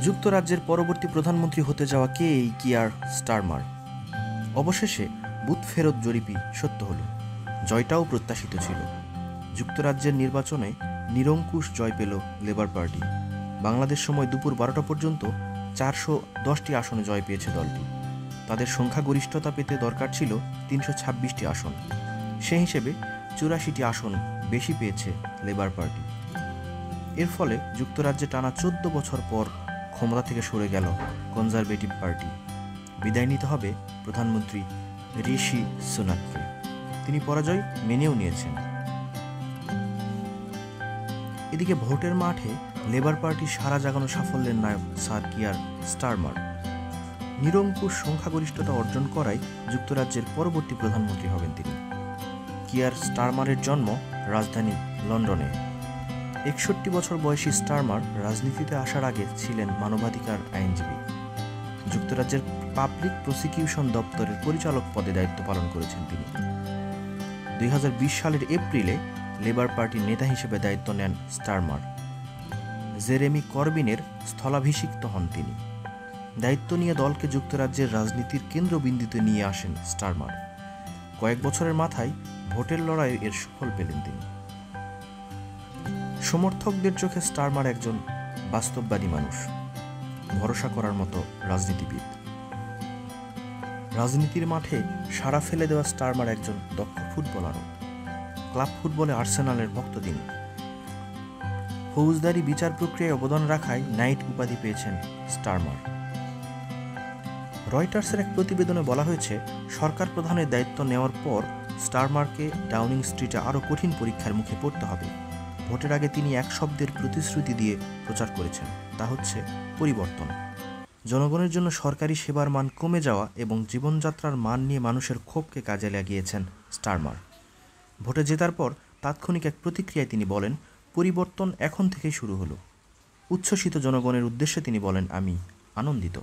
যুক্তরাজ্যের পরবর্তী প্রধানমন্ত্রী হতে যাওয়া কে এই কিয়ার স্টারমার? অবশেষে বুথ ফেরত জরিপই সত্য হল। জয়টাও প্রত্যাশিত ছিল। যুক্তরাজ্যের নির্বাচনে নিরঙ্কুশ জয় পেল লেবার পার্টি। বাংলাদেশ সময় দুপুর 12টা পর্যন্ত 410টি আসনে জয় পেয়েছে দলটি। তাদের সংখ্যাগরিষ্ঠতা পেতে দরকার ছিল 326টি আসন। সে হিসেবে 84টি আসন বেশি পেয়েছে লেবার পার্টি। এর ফলে যুক্তরাজ্যে টানা 14 বছর পর ক্ষমতা থেকে সরে গেল কনজারভেটিভ পার্টি। বিদায় নিতে হবে প্রধানমন্ত্রী ঋষি সুনাককে। তিনি পরাজয় মেনেও নিয়েছেন। এদিকে ভোটের মাঠে লেবার পার্টি সারা জাগানো সাফল্যের নায়ক স্যার কিয়ার স্টারমার। নিরঙ্কুশ সংখ্যাগরিষ্ঠতা অর্জন করায় যুক্তরাজ্যের পরবর্তী প্রধানমন্ত্রী হবেন তিনি। কিয়ার স্টারমারের জন্ম রাজধানী লন্ডনে। 61 বছর বয়সী স্টারমার রাজনীতিতে আসার আগে ছিলেন মানবাধিকার আইনজীবী। যুক্তরাজ্যের পাবলিক প্রসিকিউশন দপ্তরের পরিচালক পদে দায়িত্ব পালন করেছেন তিনি। 2020 সালের এপ্রিলে লেবার পার্টির নেতা হিসেবে দায়িত্ব নেন স্টারমার। জেরেমি করবিনের স্থলাভিষিক্ত হন তিনি। দায়িত্ব নিয়ে দলকে যুক্তরাজ্যের রাজনীতির কেন্দ্রবিন্দুতে নিয়ে আসেন স্টারমার। কয়েক বছরের মাথায় ভোটের লড়াইয়ে এর সুফল পেলেন তিনি। সমর্থকদের চোখে স্টারমার একজন বাস্তববাদী মানুষ, ভরসা করার মতো রাজনীতিবিদ। রাজনীতির মাঠে সাড়া ফেলে দেওয়া স্টারমার একজন দক্ষ ফুটবলারও। ক্লাব ফুটবলে আর্সেনালের ভক্ত তিনি। ফৌজদারি বিচার প্রক্রিয়ায় অবদান রাখায় নাইট উপাধি পেয়েছেন স্টারমার। রয়টার্সের এক প্রতিবেদনে বলা হয়েছে, সরকার প্রধানের দায়িত্ব নেওয়ার পর স্টারমারকে ডাউনিং স্ট্রিটে আরও কঠিন পরীক্ষার মুখে পড়তে হবে। ভোটের আগে তিনি এক শব্দের প্রতিশ্রুতি দিয়ে প্রচার করেছেন, তা হচ্ছে পরিবর্তন। জনগণের জন্য সরকারি সেবার মান কমে যাওয়া এবং জীবনযাত্রার মান নিয়ে মানুষের ক্ষোভকে কাজে লাগিয়েছেন স্টারমার। ভোটে জেতার পর তাৎক্ষণিক এক প্রতিক্রিয়ায় তিনি বলেন, পরিবর্তন এখন থেকেই শুরু হলো। উচ্ছ্বসিত জনগণের উদ্দেশ্যে তিনি বলেন, আমি আনন্দিত।